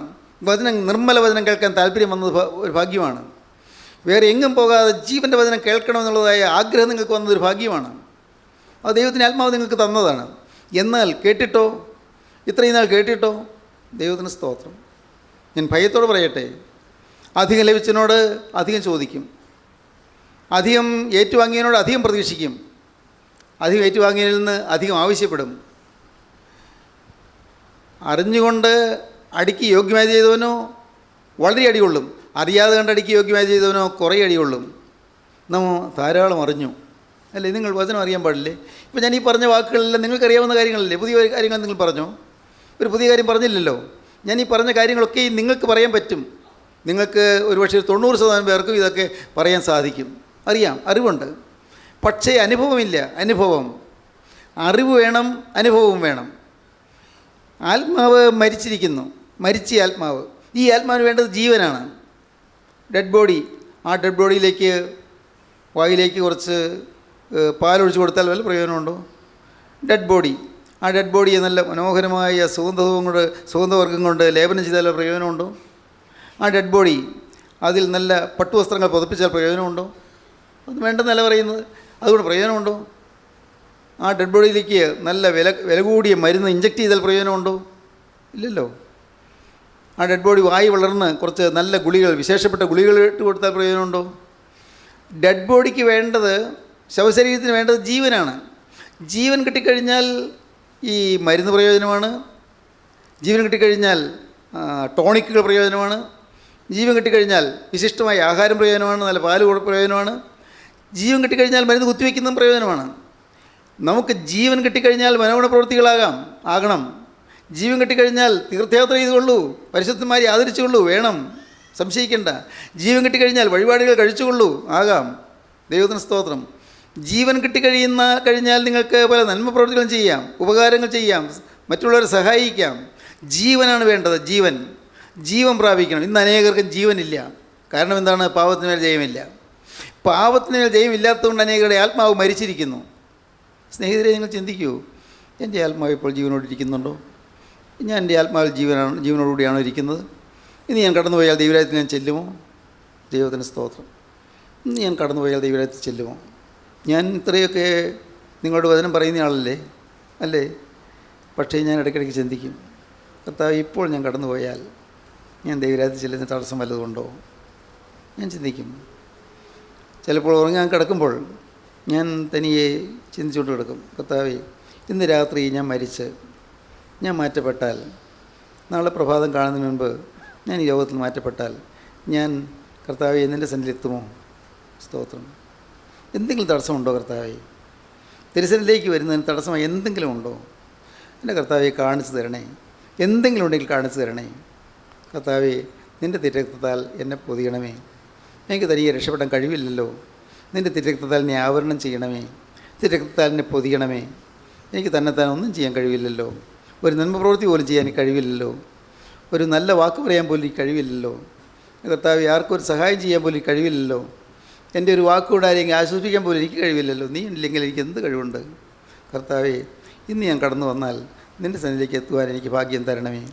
വചനം, നിർമ്മല വചനം കേൾക്കാൻ താല്പര്യം വന്നത് ഒരു ഭാഗ്യമാണ്. വേറെ എങ്ങും പോകാതെ ജീവൻ്റെ വചനം കേൾക്കണമെന്നുള്ളതായ ആഗ്രഹം നിങ്ങൾക്ക് വന്നതൊരു ഭാഗ്യമാണ്. അത് ദൈവത്തിൻ്റെ ആത്മാവ് നിങ്ങൾക്ക് തന്നതാണ്. എന്നാൽ കേട്ടിട്ടോ? ഇത്രയും നാൾ കേട്ടിട്ടോ? ദൈവത്തിന് സ്തോത്രം. ഞാൻ ഭയത്തോടെ പറയട്ടെ, അധികം ലഭിച്ചതിനോട് അധികം ചോദിക്കും, അധികം ഏറ്റുവാങ്ങിയതിനോട് അധികം പ്രതീക്ഷിക്കും, അധികം ഏറ്റുവാങ്ങിയതിൽ നിന്ന് അധികം ആവശ്യപ്പെടും. അറിഞ്ഞുകൊണ്ട് അടിക്ക് യോഗ്യമായി ചെയ്തവനോ വളരെ അടികൊള്ളും, അറിയാതെ കണ്ട് അടിക്ക് യോഗ്യമായി ചെയ്തവനോ കുറേ അടികൊള്ളും. നമ്മൾ ധാരാളം അറിഞ്ഞു അല്ലേ? നിങ്ങൾ വചനം അറിയാൻ പാടില്ലേ? ഇപ്പോൾ ഞാൻ ഈ പറഞ്ഞ വാക്കുകളെല്ലാം നിങ്ങൾക്കറിയാവുന്ന കാര്യങ്ങളല്ലേ? പുതിയ കാര്യങ്ങൾ നിങ്ങൾ പറഞ്ഞോ? ഒരു പുതിയ കാര്യം പറഞ്ഞില്ലല്ലോ. ഞാൻ ഈ പറഞ്ഞ കാര്യങ്ങളൊക്കെ നിങ്ങൾക്ക് പറയാൻ പറ്റും. നിങ്ങൾക്ക് ഒരുപക്ഷെ 90% പേർക്കും ഇതൊക്കെ പറയാൻ സാധിക്കും. അറിയാം, അറിവുണ്ട്. പക്ഷേ അനുഭവമില്ല. അനുഭവം, അറിവ് വേണം, അനുഭവവും വേണം. ആത്മാവ് മരിച്ചിരിക്കുന്നു, മരിച്ച ആത്മാവ്. ഈ ആത്മാവിന് വേണ്ടത് ജീവനാണ്. ഡെഡ് ബോഡി, ആ ഡെഡ് ബോഡിയിലേക്ക് വായിലേക്ക് കുറച്ച് പാലൊഴിച്ച് കൊടുത്താൽ വല്ല പ്രയോജനമുണ്ടോ? ഡെഡ് ബോഡി, ആ ഡെഡ് ബോഡിയെ നല്ല മനോഹരമായ സുഗന്ധവർഗ്ഗം കൊണ്ട് ലേപനം ചെയ്താൽ പ്രയോജനമുണ്ടോ? ആ ഡെഡ് ബോഡി അതിൽ നല്ല പട്ടുവസ്ത്രങ്ങൾ പുതപ്പിച്ചാൽ പ്രയോജനമുണ്ടോ? അത് വേണ്ടെന്നല്ല പറയുന്നത്. അതുകൊണ്ട് പ്രയോജനമുണ്ടോ? ആ ഡെഡ് ബോഡിയിലേക്ക് നല്ല വില കൂടിയ മരുന്ന് ഇഞ്ചക്ട് ചെയ്താൽ പ്രയോജനമുണ്ടോ? ഇല്ലല്ലോ. ആ ഡെഡ് ബോഡി വായി വളർന്ന് കുറച്ച് നല്ല ഗുളികൾ, വിശേഷപ്പെട്ട ഗുളികൾ ഇട്ട് കൊടുത്താൽ പ്രയോജനമുണ്ടോ? ഡെഡ് ബോഡിക്ക് വേണ്ടത്, ശവശരീരത്തിന് വേണ്ടത് ജീവനാണ്. ജീവൻ കിട്ടിക്കഴിഞ്ഞാൽ ഈ മരുന്ന് പ്രയോജനമാണ്. ജീവൻ കിട്ടിക്കഴിഞ്ഞാൽ ടോണിക്കുകൾ പ്രയോജനമാണ്. ജീവൻ കിട്ടിക്കഴിഞ്ഞാൽ വിശിഷ്ടമായ ആഹാരം പ്രയോജനമാണ്, നല്ല പാല് പ്രയോജനമാണ്. ജീവൻ കിട്ടിക്കഴിഞ്ഞാൽ മരുന്ന് കുത്തിവെക്കുന്നതും പ്രയോജനമാണ്. നമുക്ക് ജീവൻ കിട്ടിക്കഴിഞ്ഞാൽ മനോഗുണ ആകണം. ജീവൻ കിട്ടിക്കഴിഞ്ഞാൽ തീർത്ഥയാത്ര ചെയ്തുകൊള്ളൂ, പരിശുദ്ധന്മാരെ ആദരിച്ചുകൊള്ളൂ, വേണം, സംശയിക്കേണ്ട. ജീവൻ കിട്ടിക്കഴിഞ്ഞാൽ വഴിപാടുകൾ കഴിച്ചുകൊള്ളൂ, ആകാം. ദൈവത്തിന് സ്തോത്രം. ജീവൻ കഴിഞ്ഞാൽ നിങ്ങൾക്ക് പല നന്മ പ്രവൃത്തികളും ചെയ്യാം, ഉപകാരങ്ങൾ ചെയ്യാം, മറ്റുള്ളവരെ സഹായിക്കാം. ജീവനാണ് വേണ്ടത്. ജീവൻ പ്രാപിക്കണം. ഇന്ന് അനേകർക്കും ജീവനില്ല. കാരണം എന്താണ്? പാപത്തിന് മേൽ ജയമില്ല. പാപത്തിന് മേൽ ജയമില്ലാത്തതുകൊണ്ട് അനേകരുടെ ആത്മാവ് മരിച്ചിരിക്കുന്നു. സ്നേഹിതരെ, നിങ്ങൾ ചിന്തിക്കൂ, എൻ്റെ ആത്മാവ് ഇപ്പോൾ ജീവനോടിരിക്കുന്നുണ്ടോ? ഞാൻ എൻ്റെ ആത്മാവിൽ ജീവനോടുകൂടിയാണോ ഇരിക്കുന്നത്? ഇന്ന് ഞാൻ കടന്നുപോയാൽ ദൈവരാജ്യത്തിൽ ഞാൻ ചെല്ലുമോ? ദൈവത്തിന് സ്തോത്രം. ഇന്ന് ഞാൻ കടന്നുപോയാൽ ദൈവരാജ്യത്തിൽ ചെല്ലുമോ? ഞാൻ ഇത്രയൊക്കെ നിങ്ങളോട് വചനം പറയുന്ന ആളല്ലേ, അല്ലേ? പക്ഷേ ഞാൻ ഇടയ്ക്കിടയ്ക്ക് ചിന്തിക്കും, കർത്താവ്, ഇപ്പോൾ ഞാൻ കടന്നുപോയാൽ ഞാൻ ദൈവരാജ്യത്തിൽ ചെല്ലുന്ന തടസ്സം വല്ലതുകൊണ്ടോ? ഞാൻ ചിന്തിക്കും. ചിലപ്പോൾ ഉറങ്ങാൻ കിടക്കുമ്പോൾ ഞാൻ തനിയെ ചിന്തിച്ചുകൊണ്ട് കിടക്കും, കർത്താവേ, ഇന്ന് രാത്രി ഞാൻ മരിച്ച് ഞാൻ മാറ്റപ്പെട്ടാൽ, നാളെ പ്രഭാതം കാണുന്നതിന് മുൻപ് ഞാൻ ഈ ലോകത്തിൽ മാറ്റപ്പെട്ടാൽ ഞാൻ കർത്താവേ നിൻ്റെ സന്നിധിയിൽ എത്തുമോ? സ്തോത്രം. എന്തെങ്കിലും തടസ്സമുണ്ടോ കർത്താവേ? തിരുസന്നിധിയിലേക്ക് വരുന്നതിന് തടസ്സമായി എന്തെങ്കിലും ഉണ്ടോ? എൻ്റെ കർത്താവെ കാണിച്ചു തരണേ. എന്തെങ്കിലും ഉണ്ടെങ്കിൽ കാണിച്ചു തരണേ. കർത്താവെ, നിൻ്റെ തിരക്തത്താൽ എന്നെ പൊതിയണമേ. എനിക്ക് തനിയെ രക്ഷപ്പെടാൻ കഴിവില്ലല്ലോ. നിൻ്റെ തിരക്തത്താൽ എന്നെ ആവരണം ചെയ്യണമേ. തിരക്തത്താൽ എന്നെ പൊതിയണമേ. എനിക്ക് തന്നെത്താൻ ഒന്നും ചെയ്യാൻ കഴിവില്ലല്ലോ. ഒരു നന്മ പ്രവൃത്തി പോലും ചെയ്യാൻ എനിക്ക് കഴിവില്ലല്ലോ. ഒരു നല്ല വാക്ക് പറയാൻ പോലും എനിക്ക് കഴിവില്ലല്ലോ. കർത്താവെ, ആർക്കും ഒരു സഹായം ചെയ്യാൻ പോലും എനിക്ക് കഴിവില്ലല്ലോ. എൻ്റെ ഒരു വാക്കുകൂടെ ആരെങ്കിലും ആശ്വസിപ്പിക്കാൻ പോലും എനിക്ക് കഴിവില്ലല്ലോ. നീ ഇല്ലെങ്കിൽ എനിക്ക് എന്ത് കഴിവുണ്ട്? കർത്താവെ, ഇന്ന് ഞാൻ കടന്നു വന്നാൽ നിൻ്റെ സന്നിധിയിലേക്ക് എത്തുവാൻ എനിക്ക് ഭാഗ്യം തരണമേ.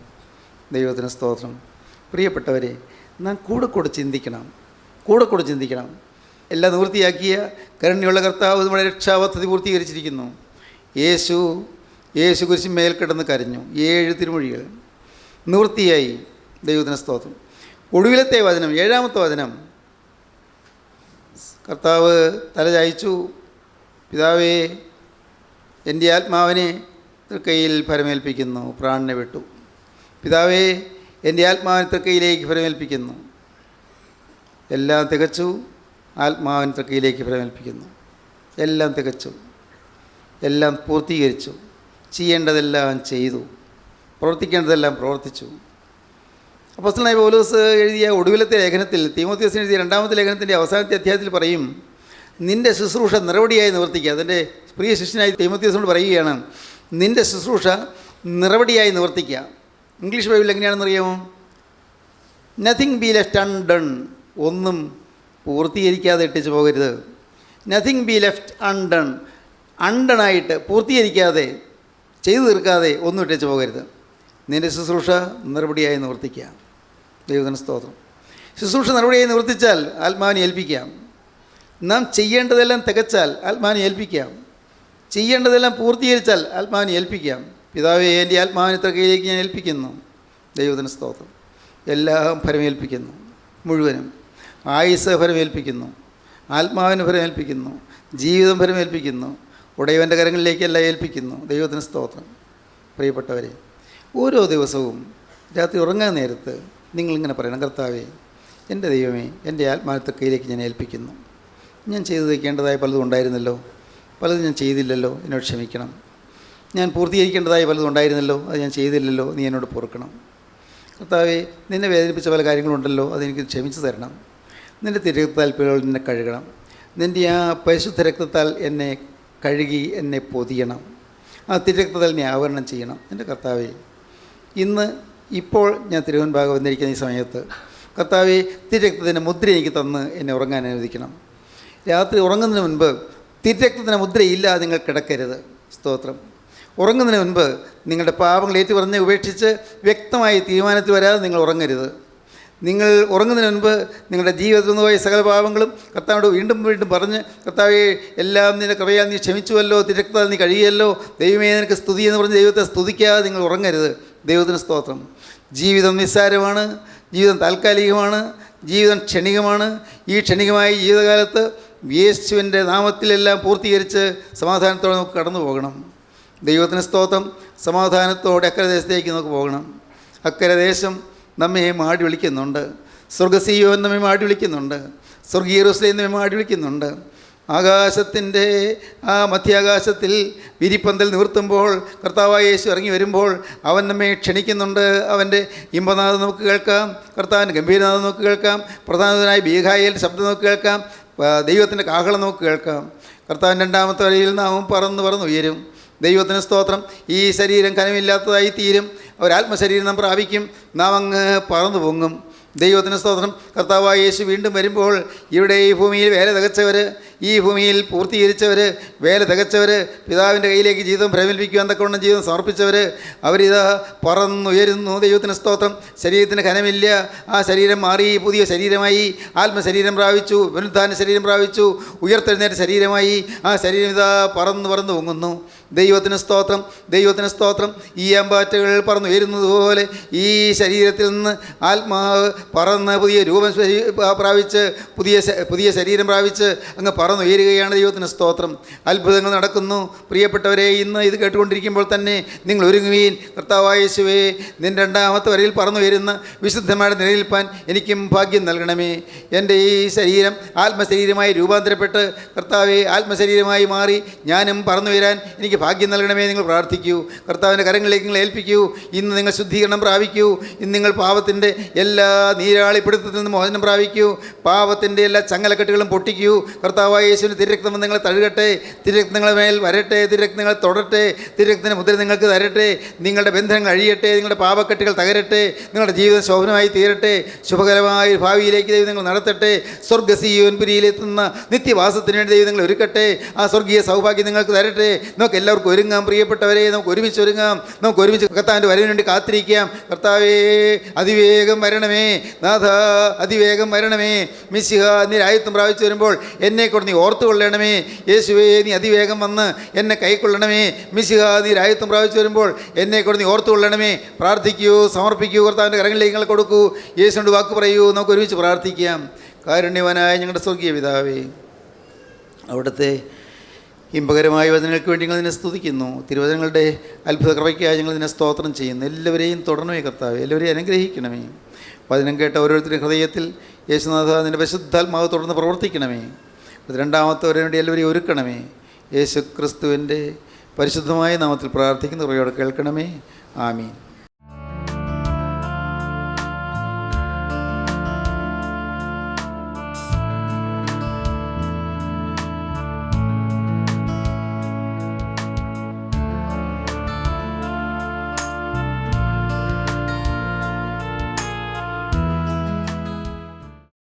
ദൈവത്തിന് സ്തോത്രം. പ്രിയപ്പെട്ടവരെ, നാം കൂടെ ചിന്തിക്കണം. കൂടെ ചിന്തിക്കണം. എല്ലാം നിവൃത്തിയാക്കിയ കരുണ്യമുള്ള കർത്താവ് നമ്മുടെ രക്ഷാപദ്ധതി പൂർത്തീകരിച്ചിരിക്കുന്നു. യേശു കുരിശിന്മേൽ കിടന്ന് കരഞ്ഞു. 7 തിരുമൊഴികൾ നിവൃത്തിയായി. ദൈവത്തിന് സ്തോത്രം. ഒടുവിലത്തെ വചനം, 7-ാമത്തെ വചനം, കർത്താവ് തല ചായ്ച്ചു. പിതാവേ, എൻ്റെ ആത്മാവിനെ തൃക്കൈയിൽ ഫലമേൽപ്പിക്കുന്നു. പ്രാണനെ വിട്ടു. പിതാവേ, എൻ്റെ ആത്മാവിനെ തൃക്കൈയിലേക്ക് ഫലമേൽപ്പിക്കുന്നു. എല്ലാം തികച്ചു. ആത്മാവിനെ തൃക്കൈയിലേക്ക് ഫലമേൽപ്പിക്കുന്നു. എല്ലാം തികച്ചു. എല്ലാം പൂർത്തീകരിച്ചു. ചെയ്യേണ്ടതെല്ലാം ചെയ്തു. പ്രവർത്തിക്കേണ്ടതെല്ലാം പ്രവർത്തിച്ചു. അപ്പോസ്തലനായ പൗലോസ് എഴുതിയ ഒടുവിലത്തെ ലേഖനത്തിൽ, തീമോഥെയോസിന് എഴുതിയ 2-ാമത്തെ ലേഖനത്തിൻ്റെ അവസാനത്തെ അധ്യായത്തിൽ പറയും, നിൻ്റെ ശുശ്രൂഷ നിറവടിയായി നിവർത്തിക്കുക. അതിൻ്റെ പ്രിയ ശിഷ്യനായി തീമോഥെയോസിനോട് പറയുകയാണ്, നിൻ്റെ ശുശ്രൂഷ നിറവടിയായി നിവർത്തിക്കുക. ഇംഗ്ലീഷ് ബൈബിളിൽ എങ്ങനെയാണെന്നറിയാമോ? Nothing be left undone. ഒന്നും പൂർത്തീകരിക്കാതെ ഇട്ടിച്ച് പോകരുത്. Nothing be left undone. അൺഡണായിട്ട് പൂർത്തീകരിക്കാതെ, ചെയ്തു തീർക്കാതെ ഒന്നും ഇട്ടിച്ച് പോകരുത്. നിൻ്റെ ശുശ്രൂഷ നിറവടിയായി നിവർത്തിക്കുക. ദൈവത്തിന് സ്തോത്രം. ശുശ്രൂഷ നിറവടിയായി നിവർത്തിച്ചാൽ ആത്മാവിനെ ഏൽപ്പിക്കാം. നാം ചെയ്യേണ്ടതെല്ലാം തികച്ചാൽ ആത്മാവിനെ ഏൽപ്പിക്കാം. ചെയ്യേണ്ടതെല്ലാം പൂർത്തീകരിച്ചാൽ ആത്മാവിനെ ഏൽപ്പിക്കാം. പിതാവേ, എൻ്റെ ആത്മാവിനെ തൃക്കൈയിലേക്ക് ഞാൻ ഏൽപ്പിക്കുന്നു. ദൈവത്തിന് സ്തോത്രം. എല്ലാം ഫലമേൽപ്പിക്കുന്നു. മുഴുവനും ആയുസ് ഫലമേൽപ്പിക്കുന്നു. ആത്മാവിന് ഫലമേൽപ്പിക്കുന്നു. ജീവിതം ഫലമേൽപ്പിക്കുന്നു. ഉടയവൻ്റെ കരങ്ങളിലേക്കെല്ലാം ഏൽപ്പിക്കുന്നു. ദൈവത്തിന് സ്തോത്രം. പ്രിയപ്പെട്ടവരെ, ഓരോ ദിവസവും രാത്രി ഉറങ്ങാൻ നേരത്ത് നിങ്ങളിങ്ങനെ പറയണം, കർത്താവേ, എൻ്റെ ദൈവമേ, എൻ്റെ ആത്മാവിനെ തൃക്കൈയിലേക്ക് ഞാൻ ഏൽപ്പിക്കുന്നു. ഞാൻ ചെയ്തു വയ്ക്കേണ്ടതായ പലതും ഉണ്ടായിരുന്നല്ലോ, പലതും ഞാൻ ചെയ്തില്ലല്ലോ, എന്നോട് ക്ഷമിക്കണം. ഞാൻ പൂർത്തീകരിക്കേണ്ടതായ പലതും ഉണ്ടായിരുന്നല്ലോ, അത് ഞാൻ ചെയ്തില്ലല്ലോ, നീ എന്നോട് പൊറുക്കണം. കർത്താവേ, നിന്നെ വേദനിപ്പിച്ച പല കാര്യങ്ങളുണ്ടല്ലോ, അതെനിക്ക് ക്ഷമിച്ചു തരണം. നിൻ്റെ തിരക്തത്താൽ എന്നെ കഴുകണം. നിൻ്റെ ആ പരിശുദ്ധ രക്തത്താൽ എന്നെ കഴുകി എന്നെ പൊതിയണം. ആ തിരക്തത്താൽ എന്നെ ആവരണം ചെയ്യണം. എൻ്റെ കർത്താവേ, ഇപ്പോൾ ഞാൻ തിരുവൻഭാഗം വന്നിരിക്കുന്ന ഈ സമയത്ത് കർത്താവേ, തിരക്തത്തിൻ്റെ മുദ്ര എനിക്ക് തന്ന് എന്നെ ഉറങ്ങാൻ അനുവദിക്കണം. രാത്രി ഉറങ്ങുന്നതിന് മുൻപ് തിരക്തത്തിൻ്റെ മുദ്രയില്ലാതെ നിങ്ങൾ കിടക്കരുത്. സ്തോത്രം. ഉറങ്ങുന്നതിന് മുൻപ് നിങ്ങളുടെ പാപങ്ങൾ ഏറ്റുപറഞ്ഞ് ഉപേക്ഷിച്ച് വ്യക്തമായ തീരുമാനത്തിൽ വരാതെ നിങ്ങൾ ഉറങ്ങരുത്. നിങ്ങൾ ഉറങ്ങുന്നതിന് മുൻപ് നിങ്ങളുടെ ജീവിതത്തിൽ നിന്ന് പോയ സകല പാപങ്ങളും കർത്താവിനോട് വീണ്ടും പറഞ്ഞ്, കർത്താവേ, എല്ലാം നിൻ്റെ കൃപയാൽ നീ ക്ഷമിച്ചുവല്ലോ, തിരക്തത്താൽ നീ കഴിയുമല്ലോ, ദൈവമേ നിനക്ക് സ്തുതി എന്ന് പറഞ്ഞ് ദൈവത്തെ സ്തുതിക്കാതെ നിങ്ങൾ ഉറങ്ങരുത്. ദൈവത്തിന് സ്തോത്രം. ജീവിതം നിസ്സാരമാണ്. ജീവിതം താൽക്കാലികമാണ്. ജീവിതം ക്ഷണികമാണ്. ഈ ക്ഷണികമായ ജീവിതകാലത്ത് യേശുവിൻ്റെ നാമത്തിലെല്ലാം പൂർത്തീകരിച്ച് സമാധാനത്തോടെ നമുക്ക് കടന്നു പോകണം. ദൈവത്തിന് സ്തോത്രം. സമാധാനത്തോടെ അക്കരെ ദേശത്തേക്ക് നമുക്ക് പോകണം. അക്കരെ ദേശം നമ്മെ മാടി വിളിക്കുന്നുണ്ട്. സ്വർഗസീയോൻ നമ്മെ മാടി വിളിക്കുന്നുണ്ട്. സ്വർഗീയ യെരൂശലേം നമ്മെ മാടി വിളിക്കുന്നുണ്ട്. ആകാശത്തിൻ്റെ ആ മധ്യാകാശത്തിൽ വിരിപ്പന്തൽ നിവർത്തുമ്പോൾ കർത്താവായ യേശു ഇറങ്ങി വരുമ്പോൾ അവൻ നമ്മെ ക്ഷണിക്കുന്നുണ്ട്. അവൻ്റെ ഇമ്പനാഥം നമുക്ക് കേൾക്കാം. കർത്താവിൻ്റെ ഗംഭീരനാഥം നമുക്ക് കേൾക്കാം. പ്രധാനനായ ബീഹായേൽ ശബ്ദം നമുക്ക് കേൾക്കാം. ദൈവത്തിൻ്റെ കാഹളം നമുക്ക് കേൾക്കാം. കർത്താവിൻ്റെ 2-ാമത്തെ വരയിൽ നാം പറന്നുയരും. ദൈവത്തിന് സ്തോത്രം. ഈ ശരീരം കനമില്ലാത്തതായി തീരും. ഒരാത്മശരീരം നാം പ്രാപിക്കും. നാം അങ്ങ് പറന്നു പൊങ്ങും. ദൈവത്തിന് സ്തോത്രം. കർത്താവായ യേശു വീണ്ടും വരുമ്പോൾ ഇവിടെ ഈ ഭൂമിയിൽ വേല തികച്ചവർ, ഈ ഭൂമിയിൽ പൂർത്തീകരിച്ചവർ, വേല തികച്ചവർ, പിതാവിൻ്റെ കയ്യിലേക്ക് ജീവിതം പ്രേമിപ്പിക്കുവാൻ തക്കവണ്ണം ജീവിതം സമർപ്പിച്ചവർ, അവരിതാ പറന്നുയരുന്നു. ദൈവത്തിന് സ്തോത്രം. ശരീരത്തിന് കനമില്ല. ആ ശരീരം മാറി പുതിയ ശരീരമായി. ആത്മശരീരം പ്രാപിച്ചു. പുനരുത്ഥാന ശരീരം പ്രാപിച്ചു. ഉയർത്തെഴുന്നേറ്റ ശരീരമായി. ആ ശരീരം ഇതാ പറന്നു പൊങ്ങുന്നു. ദൈവത്തിന് സ്തോത്രം. ദൈവത്തിന് സ്തോത്രം. ഈ അമ്പാറ്റകൾ പറന്നുയരുന്നത് പോലെ ഈ ശരീരത്തിൽ നിന്ന് ആത്മാവ് പറന്ന് പുതിയ രൂപം പ്രാപിച്ച് പുതിയ ശരീരം പ്രാപിച്ച് അങ്ങ് പറന്നുയരുകയാണ്. ദൈവത്തിന് സ്തോത്രം. അത്ഭുതങ്ങൾ നടക്കുന്നു. പ്രിയപ്പെട്ടവരെ, ഇന്ന് ഇത് കേട്ടുകൊണ്ടിരിക്കുമ്പോൾ തന്നെ നിങ്ങൾ ഒരുങ്ങുവീൻ. കർത്താവായ യേശുവേ, നിൻ്റെ 2-ാമത്തെ വരയിൽ പറന്നുയരുന്ന വിശുദ്ധമായിട്ട് നിലനിൽപ്പാൻ എനിക്കും ഭാഗ്യം നൽകണമേ. എൻ്റെ ഈ ശരീരം ആത്മശരീരമായി രൂപാന്തരപ്പെട്ട് കർത്താവെ ആത്മശരീരമായി മാറി ഞാനും പറന്നുയരാൻ എനിക്ക് ഭാഗ്യം നൽകണമേ. നിങ്ങൾ പ്രാർത്ഥിക്കൂ. കർത്താവിൻ്റെ കരങ്ങളിലേക്ക് നിങ്ങൾ ഏൽപ്പിക്കൂ. ഇന്ന് നിങ്ങൾ ശുദ്ധീകരണം പ്രാപിക്കൂ. ഇന്ന് നിങ്ങൾ പാപത്തിൻ്റെ എല്ലാ നീരാളിപ്പിടുത്തത്തിൽ നിന്ന് മോചനം പ്രാപിക്കൂ. പാപത്തിൻ്റെ എല്ലാ ചങ്ങലക്കെട്ടുകളും പൊട്ടിക്കൂ. കർത്താവായ യേശുവിൻ്റെ തിരക്തം നിങ്ങളെ തഴുകട്ടെ. തിരക്തം നിങ്ങളെ മേൽ വരട്ടെ. തിരക്തം നിങ്ങളെ തൊടട്ടെ. തിരക്തത്തിൻ്റെ മുദ്ര നിങ്ങൾക്ക് തരട്ടെ. നിങ്ങളുടെ ബന്ധങ്ങൾ അഴിയട്ടെ. നിങ്ങളുടെ പാപക്കെട്ടുകൾ തകരട്ടെ. നിങ്ങളുടെ ജീവിതം ശോഭനമായി തീരട്ടെ. ശുഭകരമായ ഭാവിയിലേക്ക് ദൈവം നിങ്ങൾ നടത്തട്ടെ. സ്വർഗ്ഗസീയോൻപുരിയിലെത്തുന്ന നിത്യവാസത്തിന് വേണ്ടി ദൈവം നിങ്ങൾ ഒരുക്കട്ടെ. ആ സ്വർഗീയ സൗഭാഗ്യം നിങ്ങൾക്ക് തരട്ടെ. നമുക്ക് എല്ലാവർക്കും ഒരുങ്ങാം. പ്രിയപ്പെട്ടവരെ, നമുക്ക് ഒരുമിച്ച് ഒരുങ്ങാം. നമുക്ക് ഒരുമിച്ച് കർത്താവിൻ്റെ വരവിന് വേണ്ടി കാത്തിരിക്കാം. കർത്താവേ, അതിവേഗം വരണമേ. നാഥ, അതിവേഗം വരണമേ. മിശിഹ, നീ രാജ്യത്വം പ്രാപിച്ചു വരുമ്പോൾ എന്നെക്കൊണ്ട് നീ ഓർത്തുകൊള്ളണമേ. യേശുവേ, നീ അതിവേഗം വന്ന് എന്നെ കൈക്കൊള്ളണമേ. മിശിഹ, നീ രാജ്യത്വം പ്രാപിച്ചു വരുമ്പോൾ എന്നെക്കൊണ്ട് നീ ഓർത്തുകൊള്ളണമേ. പ്രാർത്ഥിക്കൂ, സമർപ്പിക്കൂ, കർത്താവിൻ്റെ കരങ്ങളിലേക്ക് നിങ്ങൾ കൊടുക്കൂ. യേശുവിനോട് വാക്ക് പറയൂ. നമുക്ക് ഒരുമിച്ച് പ്രാർത്ഥിക്കാം. കാരുണ്യവാനായ ഞങ്ങളുടെ സ്വർഗീയ പിതാവേ, അവിടുത്തെ ഇമ്പകരമായ വചനങ്ങൾക്ക് വേണ്ടി ഞങ്ങൾ നിന്നെ സ്തുതിക്കുന്നു. തിരുവചനങ്ങളുടെ അത്ഭുത കൃപയ്ക്കായി ഞങ്ങൾ നിന്നെ സ്തോത്രം ചെയ്യുന്നു. എല്ലാവരെയും തുടരണമേ കർത്താവേ, എല്ലാവരെയും അനുഗ്രഹിക്കണമേ. വചനം കേട്ട ഓരോരുത്തരുടെ ഹൃദയത്തിൽ യേശുനാഥ നിൻ്റെ പരിശുദ്ധാത്മാവ് തുടർന്ന് പ്രവർത്തിക്കണമേ. രണ്ടാമത്തവരെ വേണ്ടി എല്ലാവരെയും ഒരുക്കണമേ. യേശു ക്രിസ്തുവിൻ്റെ പരിശുദ്ധമായ നാമത്തിൽ പ്രാർത്ഥിക്കുന്ന കൃപയോടെ കേൾക്കണമേ. ആമീൻ.